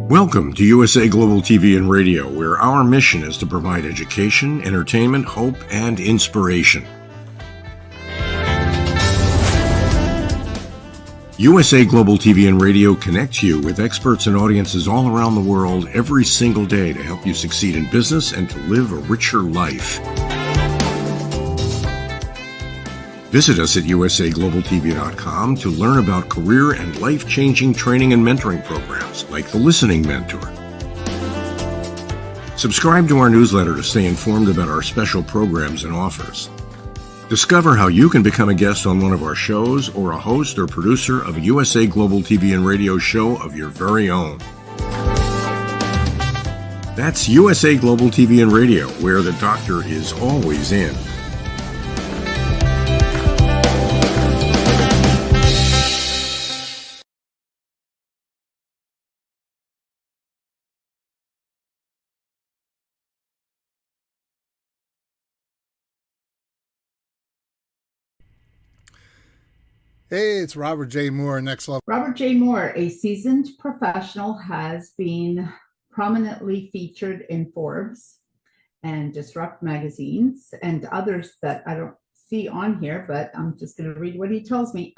Welcome to USA Global TV and Radio, where our mission is to provide education, entertainment, hope, and inspiration. USA Global TV and Radio connects you with experts and audiences all around the world every single day to help you succeed in business and to live a richer life. Visit us at usaglobaltv.com to learn about career and life-changing training and mentoring programs like the Listening Mentor. Subscribe to our newsletter to stay informed about our special programs and offers. Discover how you can become a guest on one of our shows or a host or producer of a USA Global TV and Radio show of your very own. That's USA Global TV and Radio, where the doctor is always in. Hey, it's Robert J. Moore, Next Level. Robert J. Moore, a seasoned professional, has been prominently featured in Forbes and Disrupt magazines and others that I don't see on here, but I'm just going to read what he tells me.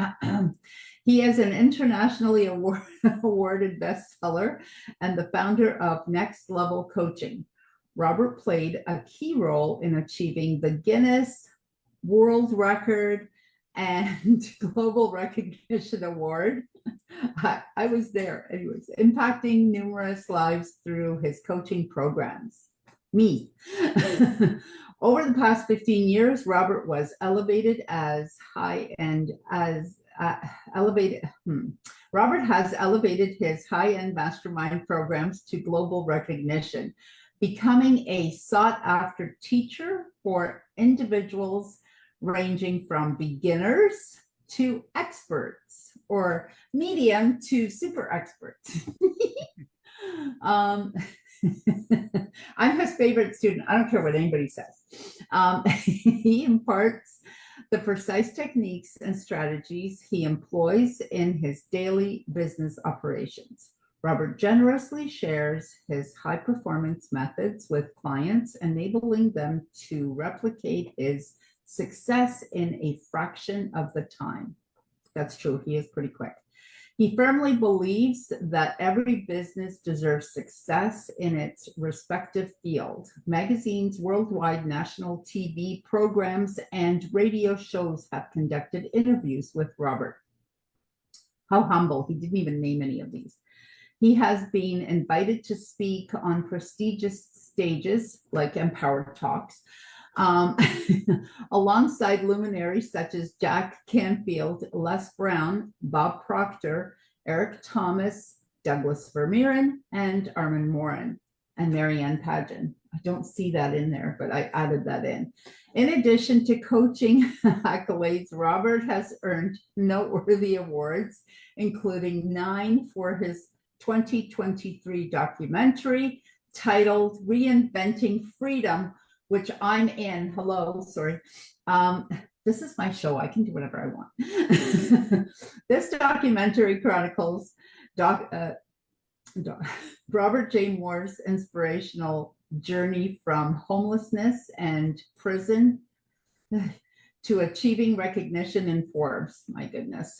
He is an internationally awarded bestseller and the founder of Next Level Coaching. Robert played a key role in achieving the Guinness World Record and Global Recognition Award. I was there, anyways, impacting numerous lives through his coaching programs. Me. Over the past 15 years, Robert was elevated as Robert has elevated his high-end mastermind programs to global recognition, becoming a sought-after teacher for individuals ranging from beginners to experts or medium to super experts. I'm his favorite student. I don't care what anybody says. He imparts the precise techniques and strategies he employs in his daily business operations. Robert generously shares his high-performance methods with clients, enabling them to replicate his success in a fraction of the time. That's true. He is pretty quick. He firmly believes that every business deserves success in its respective field. Magazines, worldwide, national TV programs, and radio shows have conducted interviews with Robert. How humble. He didn't even name any of these. He has been invited to speak on prestigious stages like Empower Talks, alongside luminaries such as Jack Canfield, Les Brown, Bob Proctor, Eric Thomas, Douglas Vermeeren, and Armin Morin, and Marianne Pageant. I don't see that in there, but I added that in. In addition to coaching accolades, Robert has earned noteworthy awards, including 9 for his 2023 documentary titled Reinventing Freedom, which I'm in. Hello, sorry. This is my show. I can do whatever I want. This documentary chronicles Robert J. Moore's inspirational journey from homelessness and prison to achieving recognition in Forbes. My goodness.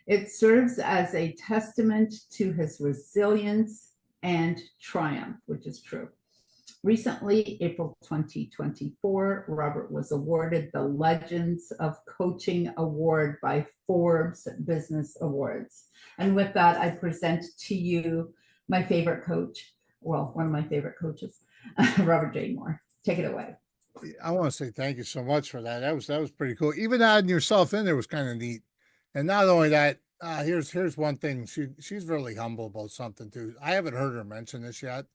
It serves as a testament to his resilience and triumph, which is true. Recently, April 2024, Robert was awarded the Legends of Coaching Award by Forbes Business Awards. And with that, I present to you my favorite coach, well, one of my favorite coaches, Robert J. Moore. Take it away. I want to say thank you so much for that. That was pretty cool. Even adding yourself in there was kind of neat. And not only that, here's one thing. She's really humble about something too. I haven't heard her mention this yet.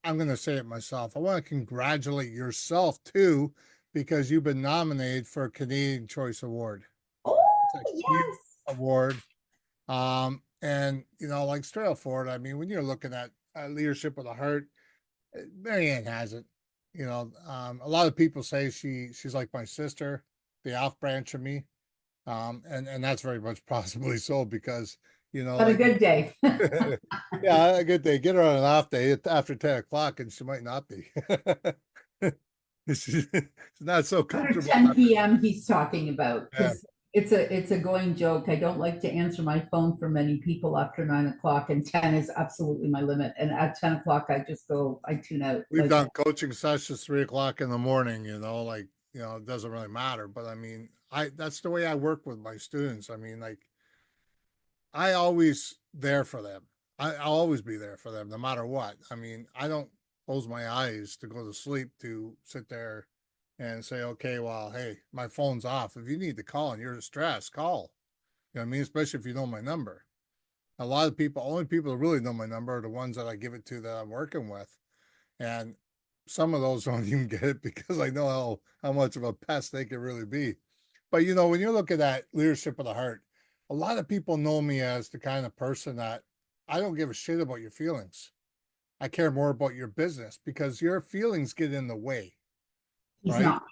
I'm going to say it myself. I want to congratulate yourself too, because you've been nominated for a Canadian Choice Award. Oh, yes. Award. And you know, like straight up forward, I mean, when you're looking at leadership with a heart, Marianne has it. You know, a lot of people say she's like my sister, the off branch of me. And that's very much possibly so, because You know, But a like good day. yeah, a good day. Get her on an off day after 10 o'clock, and she might not be. She's not so After comfortable. 10 p.m. he's talking about, Yeah. because it's a going joke. I don't like to answer my phone for many people after 9 o'clock, and 10 is absolutely my limit. And at 10 o'clock, I tune out. We've Like, done coaching sessions 3 o'clock in the morning, like, it doesn't really matter. But I mean, that's the way I work with my students. I mean, like, I always there for them. I'll always be there for them no matter what. I mean, I don't close my eyes to go to sleep to sit there and say, okay, well, hey, my phone's off. If you need to call and you're stressed, call. You know what I mean? Especially if you know my number. A lot of people, only people that really know my number are the ones that I give it to that I'm working with. And some of those don't even get it because I know how much of a pest they can really be. But when you look at that leadership of the heart, a lot of people know me as the kind of person that I don't give a shit about your feelings. I care more about your business because your feelings get in the way, he's right? not.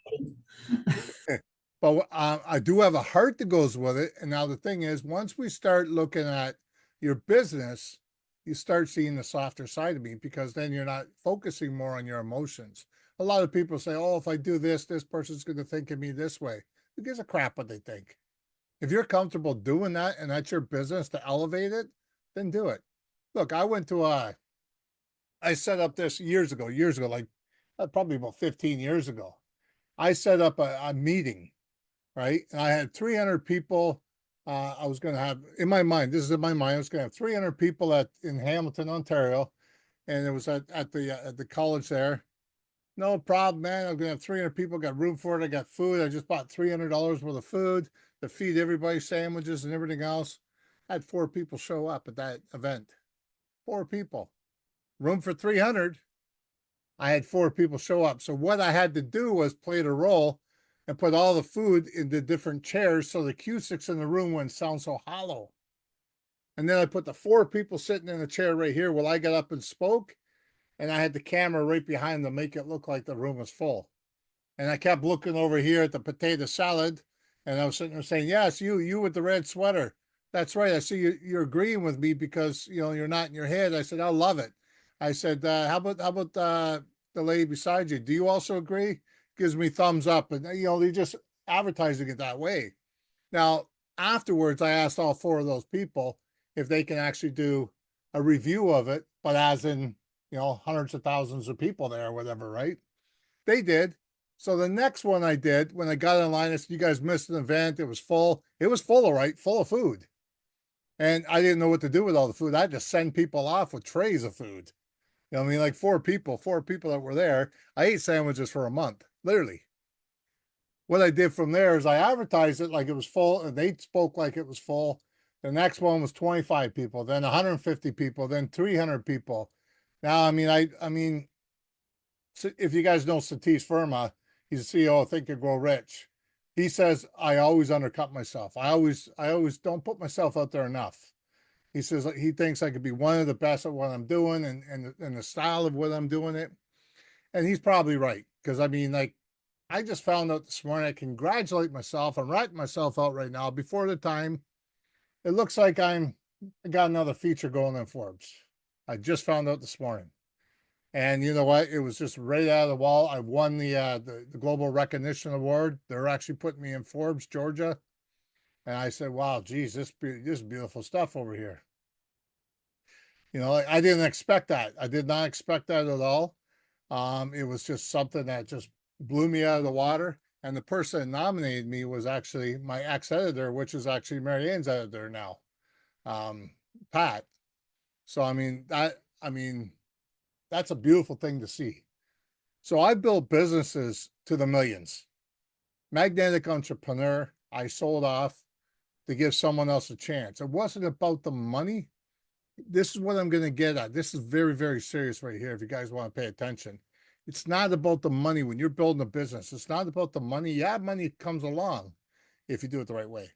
But I do have a heart that goes with it. And now the thing is, once we start looking at your business, you start seeing the softer side of me because then you're not focusing more on your emotions. A lot of people say, oh, if I do this, this person's going to think of me this way. Who gives a crap what they think? If you're comfortable doing that and that's your business to elevate it, then do it. Look, I set up this years ago, like probably about 15 years ago. I set up a meeting, right? And I had 300 people. I was going to have in my mind, this is in my mind, I was going to have 300 people in Hamilton, Ontario. And it was at the college there. No problem, man. I'm going to have 300 people, got room for it. I got food. I just bought $300 worth of food to feed everybody, sandwiches and everything else. I had 4 people show up at that event. 4 people. Room for 300. I had 4 people show up. So what I had to do was play the role and put all the food in the different chairs so the acoustics in the room wouldn't sound so hollow. And then I put the 4 people sitting in the chair right here while I got up and spoke. And I had the camera right behind them, make it look like the room was full. And I kept looking over here at the potato salad, and I was sitting there saying, "Yes, you with the red sweater. That's right. I see you're agreeing with me because you're not in your head." I said, "I love it." I said, "How about the lady beside you? Do you also agree?" Gives me thumbs up, and they're just advertising it that way. Now afterwards, I asked all 4 of those people if they can actually do a review of it, but as in hundreds of thousands of people there or whatever, right? They did. So the next one I did, when I got online, I said, "You guys missed an event. It was full. It was full, all right, full of food." And I didn't know what to do with all the food. I had to send people off with trays of food. I mean, like 4 people that were there. I ate sandwiches for a month, literally. What I did from there is I advertised it like it was full, and they spoke like it was full. The next one was 25 people, then 150 people, then 300 people. Now, I mean, if you guys know Satish Verma, he's the CEO of Think and Grow Rich. He says I always undercut myself. I always don't put myself out there enough. He says he thinks I could be one of the best at what I'm doing and the style of what I'm doing it. And he's probably right. Because I just found out this morning, I congratulate myself. I'm writing myself out right now before the time. It looks like I got another feature going in Forbes. I just found out this morning. And you know what? It was just right out of the wall. I won the Global Recognition Award. They're actually putting me in Forbes, Georgia. And I said, wow, geez, this is beautiful stuff over here. I didn't expect that. I did not expect that at all. It was just something that just blew me out of the water. And the person that nominated me was actually my ex-editor, which is actually Marianne's editor now, Pat. So, that's a beautiful thing to see. So I built businesses to the millions. Magnetic Entrepreneur, I sold off to give someone else a chance. It wasn't about the money. This is what I'm going to get at. This is very, very serious right here if you guys want to pay attention. It's not about the money when you're building a business. It's not about the money. Yeah, money comes along if you do it the right way.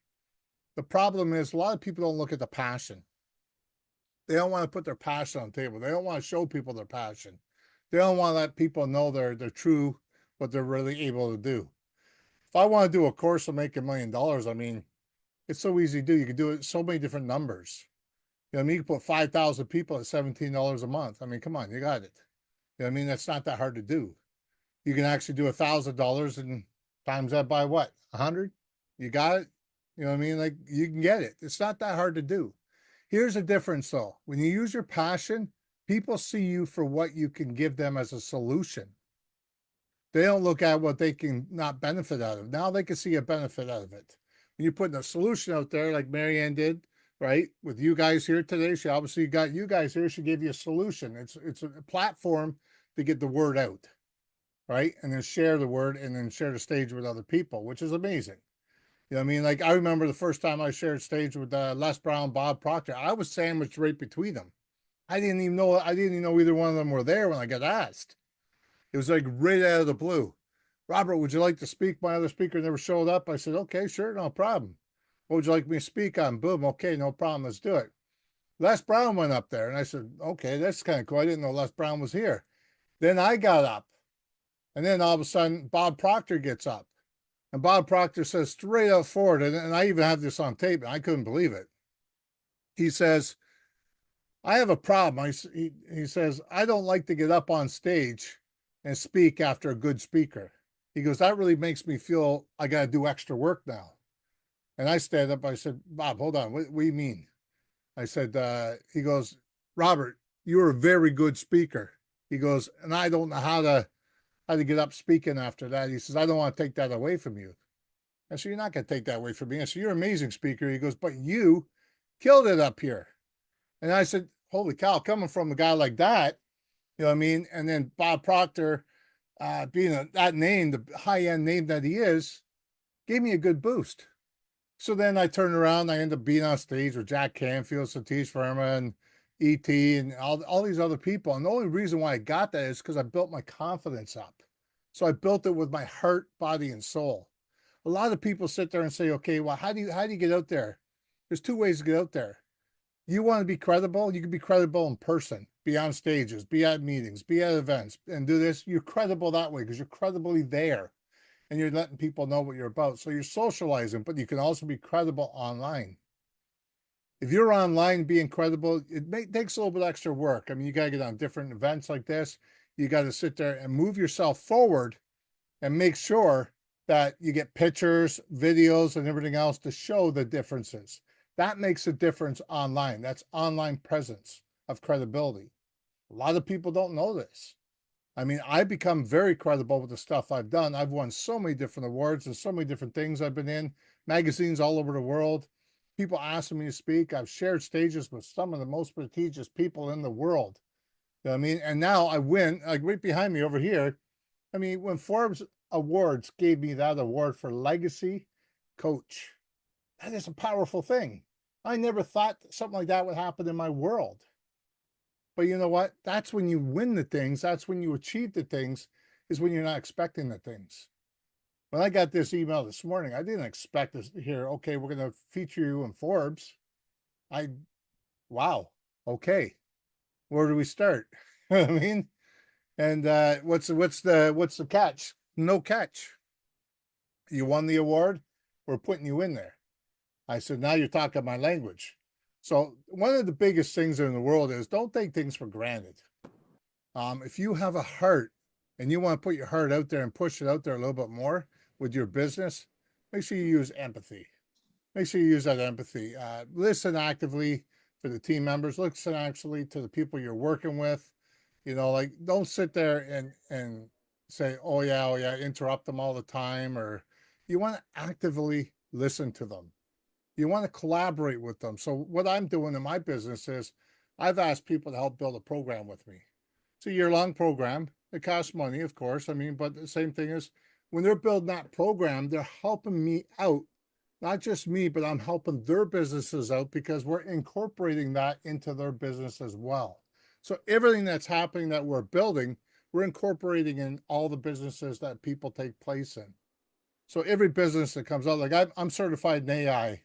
The problem is a lot of people don't look at the passion. They don't want to put their passion on the table. They don't want to show people their passion. They don't want to let people know they're true, what they're really able to do. If I want to do a course of making $1 million, it's so easy to do. You can do it so many different numbers. You know what I mean? You can put 5,000 people at $17 a month. I mean, come on, you got it. You know what I mean? That's not that hard to do. You can actually do $1,000 and times that by what? 100? You got it? You know what I mean? Like, you can get it. It's not that hard to do. Here's the difference though. When you use your passion, people see you for what you can give them as a solution. They don't look at what they can not benefit out of. Now they can see a benefit out of it. When you're putting a solution out there, like Marianne did, right? With you guys here today, she obviously got you guys here. She gave you a solution. It's a platform to get the word out, right? And then share the word and then share the stage with other people, which is amazing. You know what I mean? Like, I remember the first time I shared stage with Les Brown, Bob Proctor, I was sandwiched right between them. I didn't even know either one of them were there when I got asked. It was like right out of the blue. Robert, would you like to speak? My other speaker never showed up. I said, okay, sure, no problem. What would you like me to speak on? Boom, okay, no problem, let's do it. Les Brown went up there, and I said, okay, that's kind of cool. I didn't know Les Brown was here. Then I got up, and then all of a sudden, Bob Proctor gets up. And Bob Proctor says straight up forward, and I even have this on tape, and I couldn't believe it. He says, I have a problem. He says, I don't like to get up on stage and speak after a good speaker. He goes, that really makes me feel I got to do extra work now. And I stand up, I said, Bob, hold on, what do you mean? I said, he goes, Robert, you're a very good speaker. He goes, and I don't know how to get up speaking after that. He says, I don't want to take that away from you. I said, you're not going to take that away from me. I said, you're an amazing speaker. He goes, but you killed it up here. And I said, holy cow, coming from a guy like that, you know what I mean? And then Bob Proctor, being that name, the high-end name that he is, gave me a good boost. So then I turned around, I ended up being on stage with Jack Canfield, Satish Verma, and E.T., and all these other people. And the only reason why I got that is because I built my confidence up. So I built it with my heart, body, and soul. A lot of people sit there and say, okay, well, how do you get out there? There's two ways to get out there. You want to be credible, you can be credible in person, be on stages, be at meetings, be at events, and do this. You're credible that way because you're credibly there and you're letting people know what you're about. So you're socializing, but you can also be credible online. If you're online being credible, takes a little bit extra work. I mean, you got to get on different events like this. You got to sit there and move yourself forward and make sure that you get pictures, videos, and everything else to show the differences. That makes a difference online. That's online presence of credibility. A lot of people don't know this. I mean, I've become very credible with the stuff I've done. I've won so many different awards and so many different things I've been in, magazines all over the world. People asking me to speak. I've shared stages with some of the most prestigious people in the world. You know what I mean? And now I win, like right behind me over here. I mean, when Forbes Awards gave me that award for Legacy Coach, that is a powerful thing. I never thought something like that would happen in my world. But you know what? That's when you win the things. That's when you achieve the things, is when you're not expecting the things. When I got this email this morning, I didn't expect to hear, okay, we're going to feature you in Forbes. Wow. Okay. Where do we start? You know what I mean? And what's the catch? No catch. You won the award. We're putting you in there. I said, now you're talking my language. So one of the biggest things in the world is don't take things for granted. If you have a heart and you want to put your heart out there and push it out there a little bit more with your business, make sure you use empathy. Make sure you use that empathy. Listen actively for the team members. Listen actually to the people you're working with. You know, like, don't sit there and say, oh yeah, interrupt them all the time. Or you want to actively listen to them. You want to collaborate with them. So what I'm doing in my business is I've asked people to help build a program with me. It's a year-long program. It costs money, of course. I mean, but the same thing is when they're building that program, they're helping me out. Not just me, but I'm helping their businesses out because we're incorporating that into their business as well. So everything that's happening that we're building, we're incorporating in all the businesses that people take place in. So every business that comes out, like I'm certified in AI.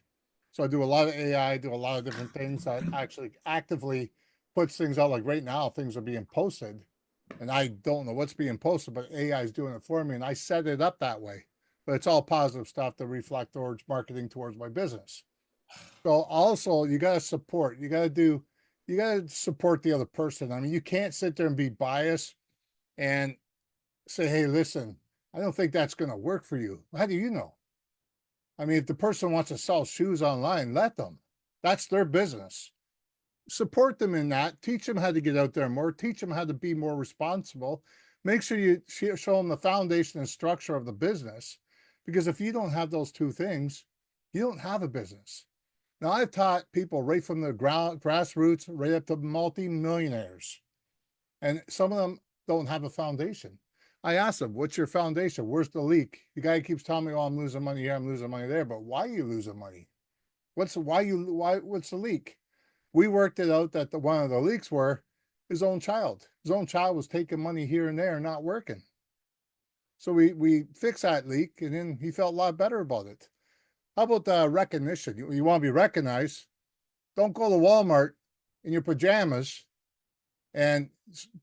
So I do a lot of AI, do a lot of different things that actually actively puts things out. Like right now, things are being posted and I don't know what's being posted, but AI is doing it for me. And I set it up that way, but it's all positive stuff to reflect towards marketing towards my business. So also you got to support, you got to support the other person. I mean, you can't sit there and be biased and say, hey, listen, I don't think that's going to work for you. How do you know? I mean, if the person wants to sell shoes online, let them. That's their business. Support them in that. Teach them how to get out there more. Teach them how to be more responsible. Make sure you show them the foundation and structure of the business. Because if you don't have those two things, you don't have a business. Now, I've taught people right from the grassroots right up to multi-millionaires. And some of them don't have a foundation. I asked them, what's your foundation? Where's the leak? The guy keeps telling me, oh, I'm losing money here, I'm losing money there. But why are you losing money? What's the leak? We worked it out that one of the leaks were his own child. His own child was taking money here and there and not working. So we fixed that leak, and then he felt a lot better about it. How about the recognition? You want to be recognized? Don't go to Walmart in your pajamas and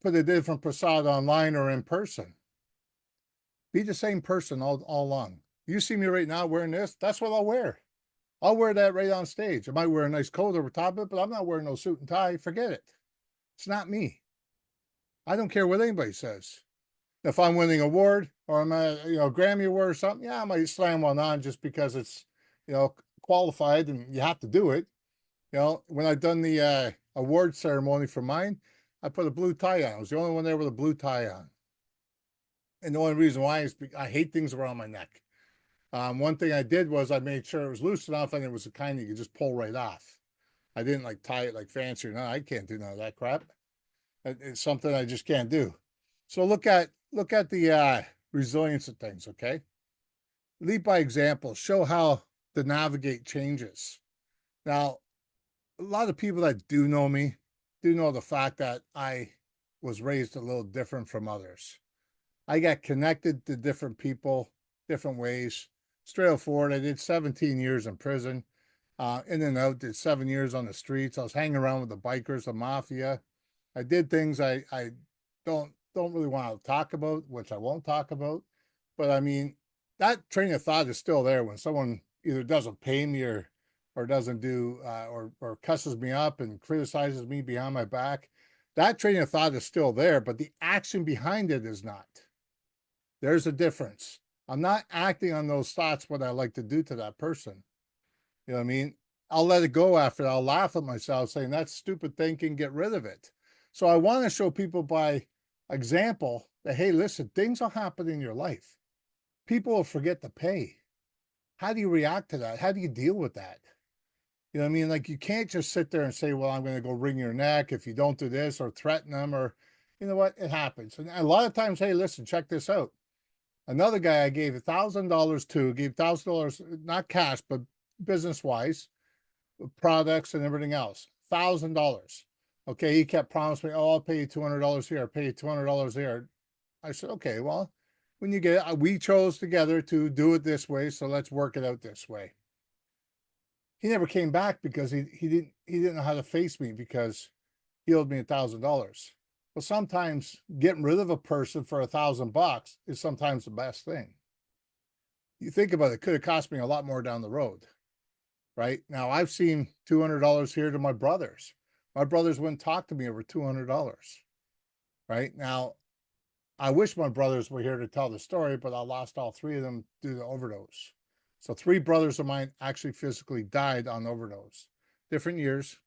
put a different facade online or in person. Be the same person all along. You see me right now wearing this, that's what I'll wear. I'll wear that right on stage. I might wear a nice coat over top of it, but I'm not wearing no suit and tie. Forget it. It's not me. I don't care what anybody says. If I'm winning an award or I'm a Grammy award or something, yeah, I might slam one on just because it's qualified and you have to do it. When I've done the award ceremony for mine, I put a blue tie on. I was the only one there with a blue tie on. And the only reason why is I hate things around my neck. One thing I did was I made sure it was loose enough and it was the kind you could just pull right off. I didn't like tie it like fancy or not. I can't do none of that crap. It's something I just can't do. So look at the resilience of things, okay? Lead by example. Show how to navigate changes. Now, a lot of people that do know me do know the fact that I was raised a little different from others. I got connected to different people, different ways. Straight forward, I did 17 years in prison. In and out, did 7 years on the streets. I was hanging around with the bikers, the mafia. I did things I don't really want to talk about, which I won't talk about. But I mean, that train of thought is still there when someone either doesn't pay me or doesn't do or cusses me up and criticizes me behind my back. That train of thought is still there, but the action behind it is not. There's a difference. I'm not acting on those thoughts what I like to do to that person. You know what I mean? I'll let it go after that. I'll laugh at myself saying that's stupid thinking, get rid of it. So I want to show people by example that, hey, listen, things will happen in your life. People will forget to pay. How do you react to that? How do you deal with that? You know what I mean? Like, you can't just sit there and say, well, I'm going to go wring your neck if you don't do this, or threaten them, or, you know what? It happens. And a lot of times, hey, listen, check this out. Another guy I gave $1,000 to, gave $1,000, not cash, but business-wise, products and everything else, $1,000. Okay, he kept promising me, oh, I'll pay you $200 here, I'll pay you $200 there. I said, okay, well, when you get it, we chose together to do it this way, so let's work it out this way. He never came back because he didn't know how to face me because he owed me $1,000. Well, sometimes getting rid of a person for $1,000 is sometimes the best thing. You think about it, it could have cost me a lot more down the road, right? Now, I've seen $200 here to my brothers. My brothers wouldn't talk to me over $200, right? Now, I wish my brothers were here to tell the story, but I lost all three of them due to overdose. So 3 brothers of mine actually physically died on overdose. Different years,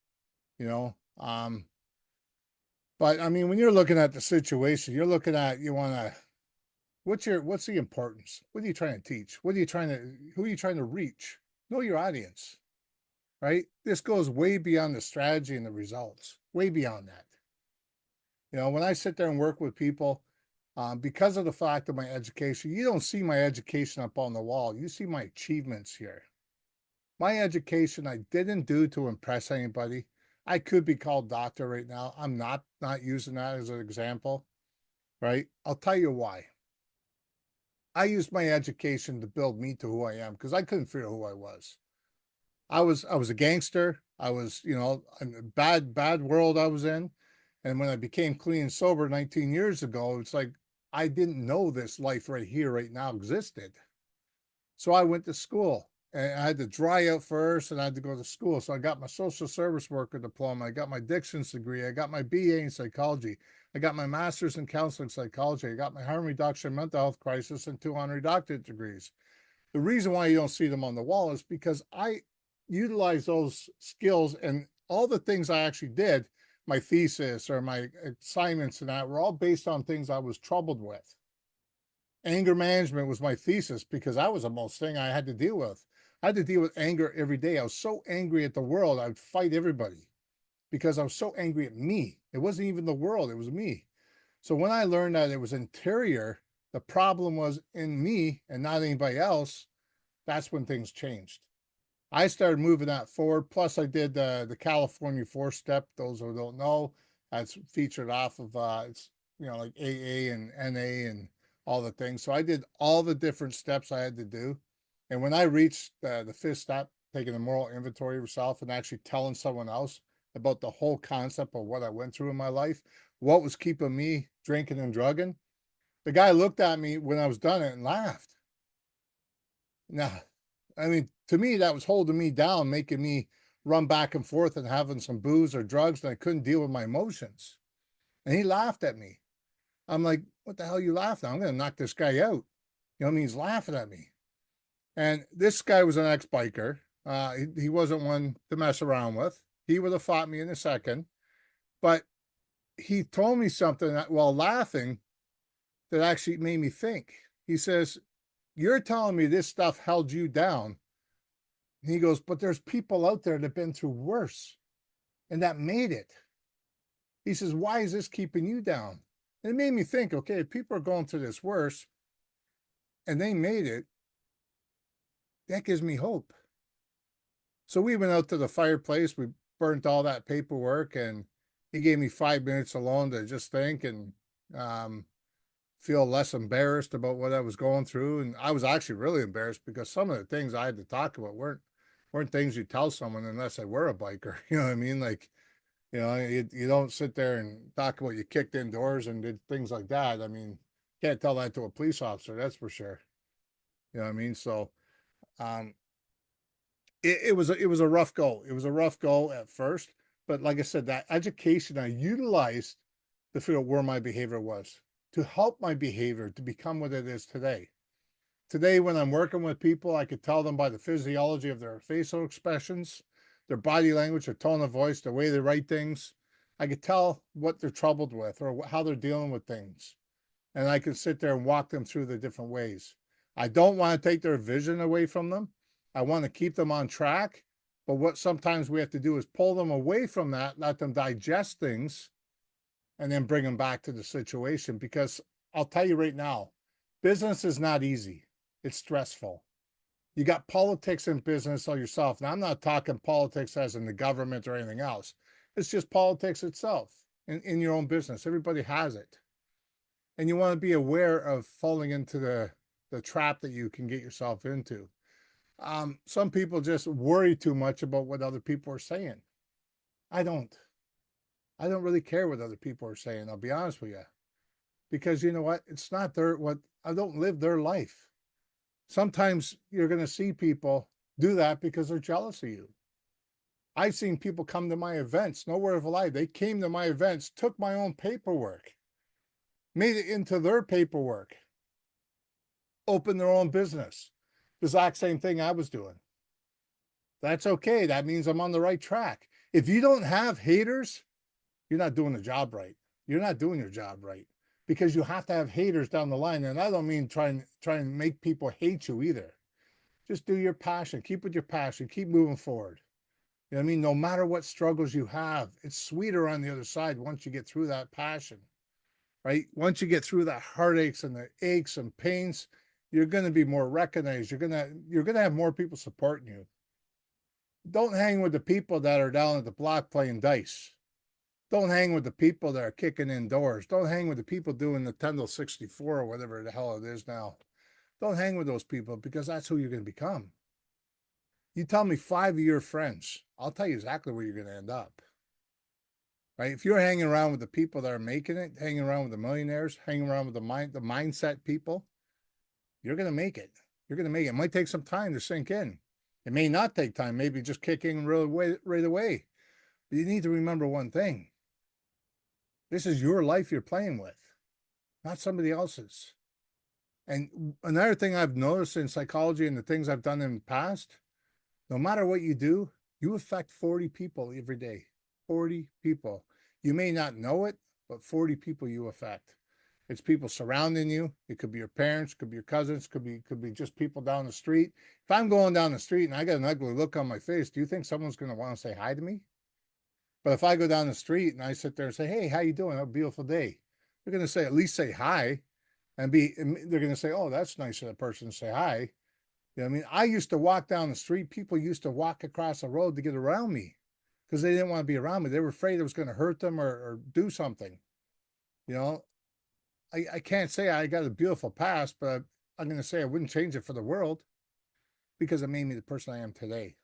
but I mean, when you're looking at the situation, you're looking at, what's the importance? What are you trying to teach? Who are you trying to reach? Know your audience, right? This goes way beyond the strategy and the results, way beyond that. When I sit there and work with people, because of the fact of my education, you don't see my education up on the wall. You see my achievements here. My education, I didn't do to impress anybody. I could be called doctor right now. I'm not using that as an example, right? I'll tell you why. I used my education to build me to who I am because I couldn't figure out who I was. I was a gangster. I was, in a bad world I was in. And when I became clean and sober 19 years ago, it's like, I didn't know this life right here, right now existed. So I went to school. and I had to dry out first, and I had to go to school. So I got my social service worker diploma. I got my Dixon's degree. I got my BA in psychology. I got my master's in counseling psychology. I got my harm reduction, mental health crisis, and 2 honorary doctorate degrees. The reason why you don't see them on the wall is because I utilize those skills, and all the things I actually did, my thesis or my assignments and that, were all based on things I was troubled with. Anger management was my thesis because that was the most thing I had to deal with. I had to deal with anger every day. I was so angry at the world, I'd fight everybody because I was so angry at me. It wasn't even the world, it was me. So when I learned that it was interior, the problem was in me and not anybody else, that's when things changed. I started moving that forward. Plus, I did the California 4-step. Those who don't know, that's featured off of it's like AA and NA and all the things. So I did all the different steps I had to do. And when I reached the 5th step, taking a moral inventory of yourself and actually telling someone else about the whole concept of what I went through in my life, what was keeping me drinking and drugging, the guy looked at me when I was done it and laughed. Now, I mean, to me, that was holding me down, making me run back and forth and having some booze or drugs, and I couldn't deal with my emotions. And he laughed at me. I'm like, what the hell are you laughing at? I'm going to knock this guy out. You know what I mean? He's laughing at me. And this guy was an ex-biker. He wasn't one to mess around with. He would have fought me in a second. But he told me something while laughing that actually made me think. He says, you're telling me this stuff held you down. And he goes, but there's people out there that have been through worse and that made it. He says, why is this keeping you down? And it made me think, okay, if people are going through this worse and they made it, that gives me hope. So we went out to the fireplace. We burnt all that paperwork, and he gave me 5 minutes alone to just think and feel less embarrassed about what I was going through. And I was actually really embarrassed because some of the things I had to talk about weren't things you tell someone unless they were a biker. You know what I mean? Like, you don't sit there and talk about you kicked indoors and did things like that. I mean, can't tell that to a police officer, that's for sure. You know what I mean? So it was a rough go. It was a rough go at first, but like I said, that education I utilized to figure out where my behavior was, to help my behavior to become what it is today. Today, when I'm working with people, I could tell them by the physiology of their facial expressions, their body language, their tone of voice, the way they write things. I could tell what they're troubled with or how they're dealing with things. And I could sit there and walk them through the different ways. I don't want to take their vision away from them. I want to keep them on track. But what sometimes we have to do is pull them away from that, let them digest things, and then bring them back to the situation. Because I'll tell you right now, business is not easy. It's stressful. You got politics in business on yourself. Now, I'm not talking politics as in the government or anything else. It's just politics itself in your own business. Everybody has it. And you want to be aware of falling into the trap that you can get yourself into. Some people just worry too much about what other people are saying. I don't really care what other people are saying. I'll be honest with you, because you know what? It's not I don't live their life. Sometimes you're going to see people do that because they're jealous of you. I've seen people come to my events, no word of a lie. They came to my events, took my own paperwork, made it into their paperwork, opened their own business. The exact same thing I was doing. That's okay. That means I'm on the right track. If you don't have haters, you're not doing the job right. You're not doing your job right, because you have to have haters down the line. And I don't mean try and make people hate you either. Just do your passion. Keep with your passion. Keep moving forward. You know what I mean? No matter what struggles you have, it's sweeter on the other side once you get through that passion, right? Once you get through the heartaches and the aches and pains, you're going to be more recognized. You're going to have more people supporting you. Don't hang with the people that are down at the block playing dice. Don't hang with the people that are kicking indoors. Don't hang with the people doing the Nintendo 64 or whatever the hell it is now. Don't hang with those people, because that's who you're going to become. You tell me 5 of your friends, I'll tell you exactly where you're going to end up. Right? If you're hanging around with the people that are making it, hanging around with the millionaires, hanging around with the mindset people, you're going to make it. You're going to make it. It might take some time to sink in. It may not take time, maybe just kicking right away. But you need to remember one thing. This is your life you're playing with, not somebody else's. And another thing I've noticed in psychology and the things I've done in the past, no matter what you do, you affect 40 people every day. 40 people. You may not know it, but 40 people you affect. It's people surrounding you. It could be your parents, could be your cousins, could be just people down the street. If I'm going down the street and I got an ugly look on my face, do you think someone's going to want to say hi to me? But if I go down the street and I sit there and say, "Hey, how you doing? A beautiful day," they're going to say, at least say hi, and they're going to say, "Oh, that's nice of the person to say hi." You know what I mean? I used to walk down the street. People used to walk across the road to get around me because they didn't want to be around me. They were afraid it was going to hurt them or do something. You know, I can't say I got a beautiful past, but I'm going to say I wouldn't change it for the world because it made me the person I am today.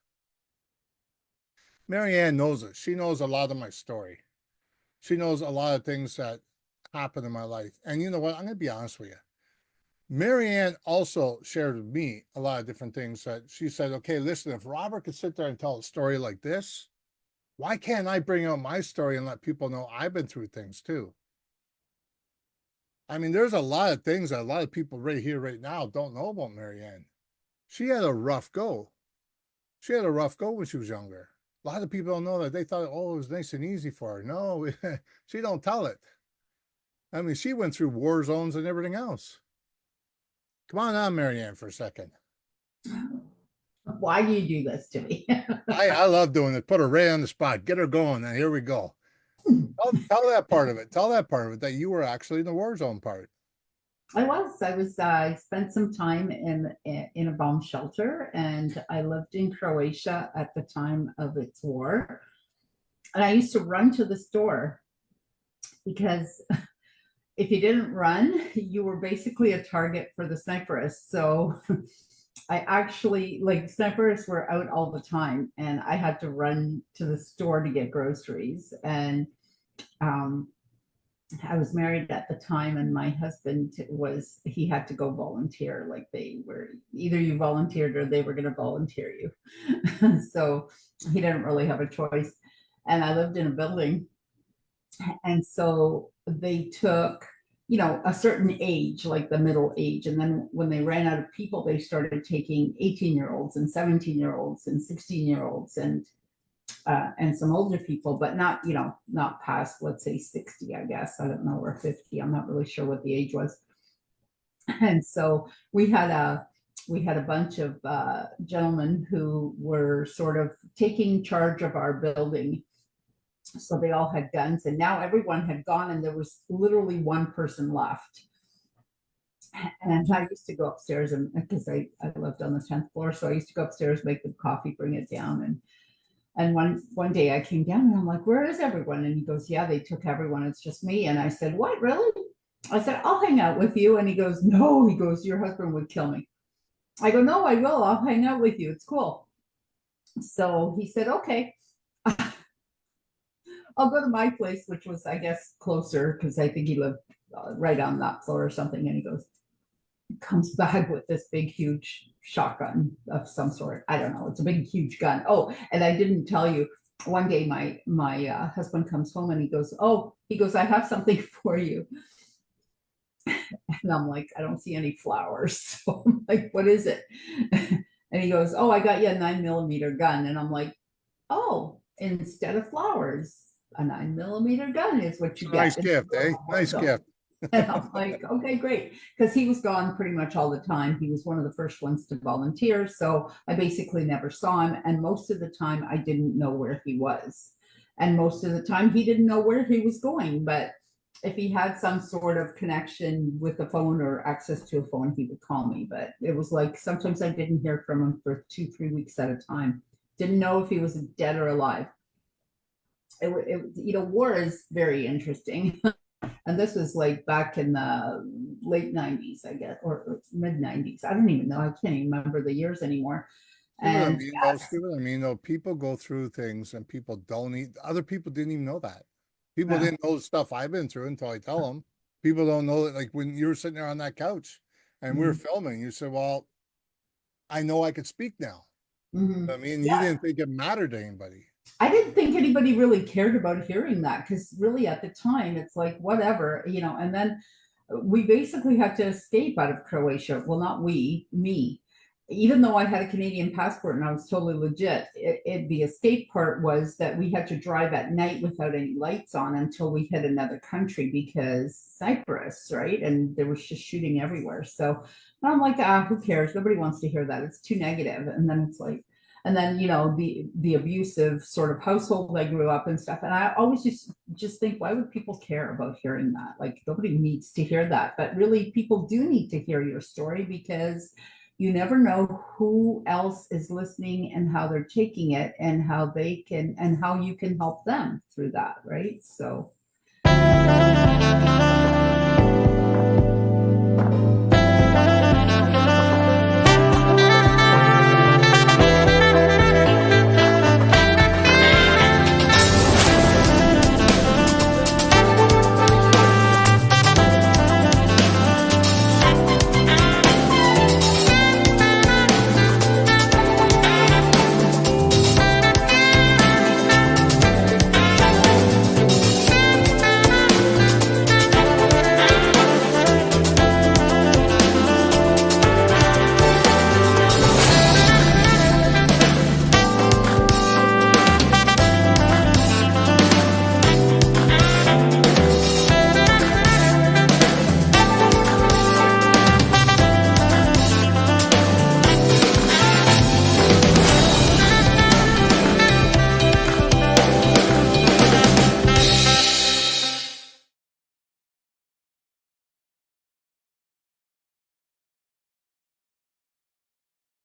Marianne knows it. She knows a lot of my story. She knows a lot of things that happened in my life. And you know what? I'm going to be honest with you. Marianne also shared with me a lot of different things that she said, okay, listen, if Robert could sit there and tell a story like this, why can't I bring out my story and let people know I've been through things too? I mean, there's a lot of things that a lot of people right here, right now don't know about Marianne. She had a rough go. She had a rough go when she was younger. A lot of people don't know that. They thought, oh, it was nice and easy for her. No, she don't tell it. I mean, she went through war zones and everything else. Come on, Marianne, for a second. Why do you do this to me? I love doing it. Put her right on the spot. Get her going. And here we go. Tell that part of it. Tell that part of it, that you were actually in the war zone part. I spent some time in a bomb shelter, and I lived in Croatia at the time of its war. And I used to run to the store because if you didn't run, you were basically a target for the sniperists. So I actually, like, sniperists were out all the time, and I had to run to the store to get groceries. And I was married at the time, and my husband he had to go volunteer. Like, they were either you volunteered or they were going to volunteer you. So he didn't really have a choice. And I lived in a building. And so they took, a certain age, like the middle age. And then when they ran out of people, they started taking 18-year-olds and 17-year-olds and 16-year-olds and some older people, but not past, let's say 60, I guess. I don't know, or 50. I'm not really sure what the age was. And so we had a bunch of gentlemen who were sort of taking charge of our building. So they all had guns, and now everyone had gone, and there was literally one person left. And I used to go upstairs, and because I lived on the 10th floor, so I used to go upstairs, make them coffee, bring it down. And one day I came down and I'm like, where is everyone? And he goes, yeah, they took everyone. It's just me. And I said, what, really? I said, I'll hang out with you. And he goes, no, he goes, your husband would kill me. I go, no, I will. I'll hang out with you. It's cool. So he said, okay. I'll go to my place, which was, I guess, closer because I think he lived right on that floor or something. And he comes back with this big, huge shotgun of some sort. I don't know. It's a big, huge gun. Oh, and I didn't tell you. One day, my husband comes home and he goes, I have something for you. And I'm like, I don't see any flowers. So I'm like, what is it? And he goes, I got you a 9mm gun. And I'm like, oh, instead of flowers, a 9mm gun is what you get. Nice gift, eh? Nice gift. And I'm like, okay, great. Because he was gone pretty much all the time. He was one of the first ones to volunteer. So I basically never saw him. And most of the time, I didn't know where he was. And most of the time, he didn't know where he was going. But if he had some sort of connection with the phone or access to a phone, he would call me. But it was like sometimes I didn't hear from him for 2-3 weeks at a time. Didn't know if he was dead or alive. War is very interesting. And this was like back in the late 90s, I guess, or mid 90s. I don't even know. I can't even remember the years anymore. And people go through things and people don't other people didn't even know that. People didn't know the stuff I've been through until I tell them. People don't know that, like when you were sitting there on that couch and we were filming, you said, well, I know I could speak now. Mhm. I mean, you Yeah. didn't think it mattered to anybody. I didn't think anybody really cared about hearing that because really at the time it's like whatever, and then we basically had to escape out of Croatia. Well, not we, me. Even though I had a Canadian passport and I was totally legit, the escape part was that we had to drive at night without any lights on until we hit another country because Cyprus, right? And there was just shooting everywhere. So I'm like, who cares? Nobody wants to hear that. It's too negative. And then it's like, and then the abusive sort of household I grew up and stuff, and I always just think, why would people care about hearing that? Like, nobody needs to hear that, but really people do need to hear your story because you never know who else is listening and how they're taking it and how they can and how you can help them through that, right? So